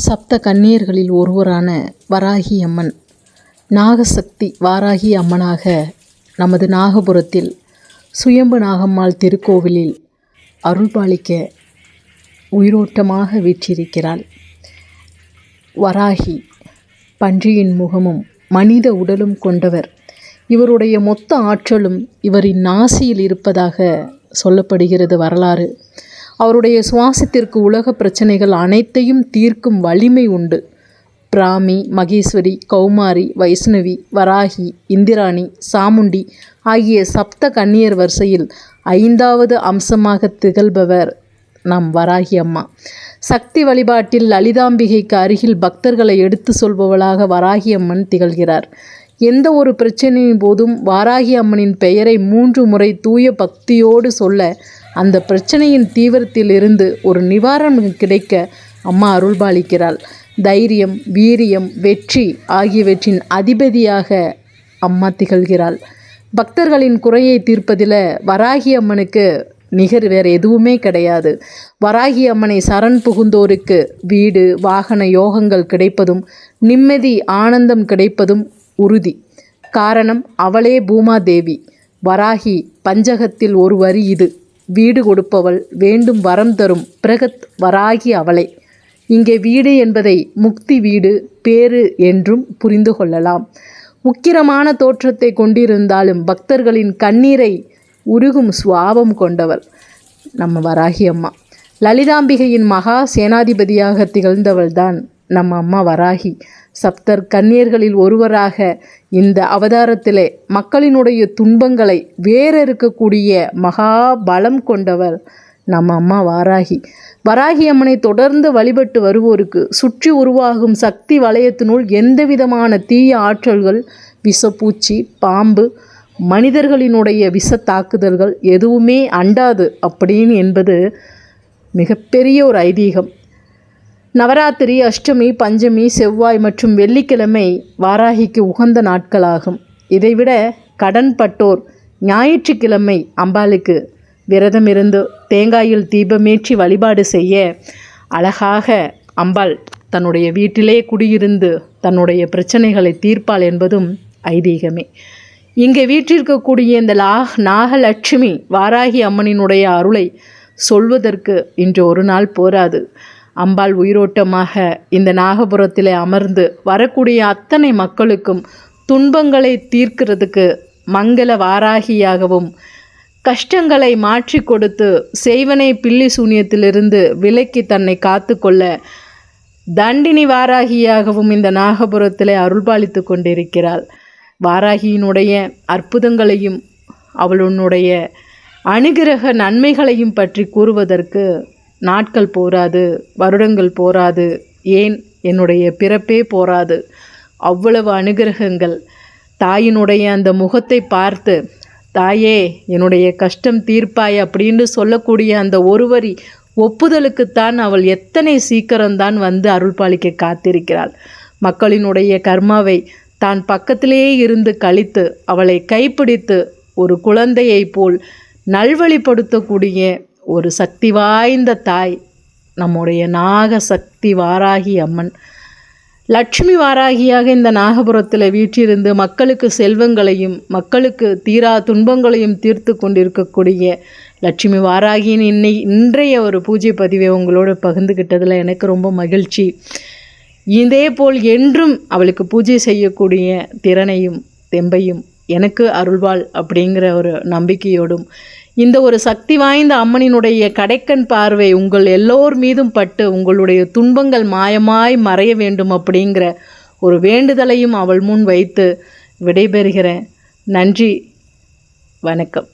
சப்த கன்னியர்களில் ஒருவரான வராகி அம்மன் நாகசக்தி வாராகி அம்மனாக நமது நாகபுரத்தில் சுயம்பு நாகம்மாள் திருக்கோவிலில் அருள்பாலிக்க உயிரோட்டமாக வீற்றிருக்கிறாள். வராகி பன்றியின் முகமும் மனித உடலும் கொண்டவர். இவருடைய மொத்த ஆற்றலும் இவரின் நாசியில் இருப்பதாக சொல்லப்படுகிறது வரலாறு. அவருடைய சுவாசத்திற்கு உலக பிரச்சனைகள் அனைத்தையும் தீர்க்கும் வலிமை உண்டு. பிராமி, மகேஸ்வரி, கௌமாரி, வைஷ்ணவி, வராகி, இந்திராணி, சாமுண்டி ஆகிய சப்த கன்னியர் வரிசையில் 5வது அம்சமாக திகழ்பவர் நம் வராகி அம்மா. சக்தி வழிபாட்டில் லலிதாம்பிகைக்கு அருகில் பக்தர்களை எடுத்து சொல்பவளாக வராகி அம்மன் திகழ்கிறார். எந்த ஒரு பிரச்சனையின் போதும் வாராகி அம்மனின் பெயரை 3 முறை தூய பக்தியோடு சொல்ல அந்த பிரச்சனையின் தீவிரத்திலிருந்து ஒரு நிவாரணம் கிடைக்க அம்மா அருள்பாலிக்கிறாள். தைரியம், வீரியம், வெற்றி ஆகியவற்றின் அதிபதியாக அம்மா திகழ்கிறாள். பக்தர்களின் குறையை தீர்ப்பதில் வராகி அம்மனுக்கு நிகர் வேறு எதுவுமே கிடையாது. வராகி அம்மனை சரண் புகுந்தோருக்கு வீடு, வாகன யோகங்கள் கிடைப்பதும் நிம்மதி, ஆனந்தம் கிடைப்பதும் உறுதி. காரணம், அவளே பூமாதேவி. வராகி பஞ்சகத்தில் ஒரு வரி இது. வீடு கொடுப்பவள், வேண்டும் வரம் தரும் பிரகத் வராகி அவளே. இங்கே வீடு என்பதை முக்தி வீடு, பேறு என்றும் புரிந்து கொள்ளலாம். உக்கிரமான தோற்றத்தை கொண்டிருந்தாலும் பக்தர்களின் கண்ணீரை உருகும் சுவாபம் கொண்டவள் நம்ம வராகி அம்மா. லலிதாம்பிகையின் மகா சேனாதிபதியாக திகழ்ந்தவள்தான் நம்ம அம்மா வராகி. சப்தர் கன்னியர்களில் ஒருவராக இந்த அவதாரத்திலே மக்களினுடைய துன்பங்களை வேறறுக்கக்கூடிய மகா பலம் கொண்டவர் நம்ம அம்மா வராகி. வராகி அம்மனை தொடர்ந்து வழிபட்டு வருவோருக்கு சுற்றி உருவாகும் சக்தி வலயத்தினுள் எந்த விதமான தீய ஆற்றல்கள், விஷப்பூச்சி, பாம்பு, மனிதர்களினுடைய விஷ தாக்குதல்கள் எதுவுமே அண்டாது அப்படின்னு என்பது மிகப்பெரிய ஒரு ஐதீகம். நவராத்திரி, அஷ்டமி, பஞ்சமி, செவ்வாய் மற்றும் வெள்ளிக்கிழமை வாராகிக்கு உகந்த நாட்களாகும். இதைவிட கடன்பட்டோர் ஞாயிற்றுக்கிழமை அம்பாளுக்கு விரதம் இருந்து தேங்காயில் தீபமேற்றி வழிபாடு செய்ய அழகாக அம்பாள் தன்னுடைய வீட்டிலே குடியிருந்து தன்னுடைய பிரச்சனைகளை தீர்ப்பாள் என்பதும் ஐதீகமே. இங்கே வீற்றிருக்கக்கூடிய இந்த நாகலட்சுமி வாராகி அம்மனினுடைய அருளை சொல்வதற்கு இன்று ஒரு நாள் போராது. அம்பாள் உயிரோட்டமாக இந்த நாகபுரத்திலே அமர்ந்து வரக்கூடிய அத்தனை மக்களுக்கும் துன்பங்களை தீர்க்கிறதுக்கு மங்கள வாராகியாகவும், கஷ்டங்களை மாற்றி கொடுத்து செய்வனை பில்லி சூன்யத்திலிருந்து விலக்கி தன்னை காத்து கொள்ள தண்டினி வாராகியாகவும் இந்த நாகபுரத்திலே அருள்பாலித்து கொண்டிருக்கிறாள். வாராகியினுடைய அற்புதங்களையும் அவளுடைய அனுகிரக நன்மைகளையும் பற்றி கூறுவதற்கு நாட்கள் போராது, வருடங்கள் போராது, ஏன் என்னுடைய பிறப்பே போராது. அவ்வளவு அனுகிரகங்கள். தாயினுடைய அந்த முகத்தை பார்த்து, தாயே என்னுடைய கஷ்டம் தீர்ப்பாய் அப்படின்னு சொல்லக்கூடிய அந்த ஒருவரி ஒப்புதலுக்குத்தான் அவள் எத்தனை சீக்கிரம்தான் வந்து அருள்பாலிக்க காத்திருக்கிறாள். மக்களினுடைய கர்மாவை தான் பக்கத்திலேயே இருந்து கழித்து அவளை கைப்பிடித்து ஒரு குழந்தையை போல் நல்வழிப்படுத்தக்கூடிய ஒரு சக்தி வாய்ந்த தாய் நம்முடைய நாகசக்தி வாராகி அம்மன். லட்சுமி வாராகியாக இந்த நாகபுரத்தில் வீற்றிருந்து மக்களுக்கு செல்வங்களையும் மக்களுக்கு தீரா துன்பங்களையும் தீர்த்து கொண்டிருக்கக்கூடிய லட்சுமி வாராகியின் இன்றைய ஒரு பூஜை பதிவை உங்களோடு பகிர்ந்துக்கிட்டதில் எனக்கு ரொம்ப மகிழ்ச்சி. இதே போல் என்றும் அவளுக்கு பூஜை செய்யக்கூடிய திறனையும் தெம்பையும் எனக்கு அருள்வாள் அப்படிங்கிற ஒரு நம்பிக்கையோடும், இந்த ஒரு சக்தி வாய்ந்த அம்மனினுடைய கடைக்கண் பார்வை உங்கள் எல்லோர் மீதும் பட்டு உங்களுடைய துன்பங்கள் மாயமாய் மறைய வேண்டும் அப்படிங்கிற ஒரு வேண்டுதலையும் அவள் முன் வைத்து விடைபெறுகிறேன். நன்றி, வணக்கம்.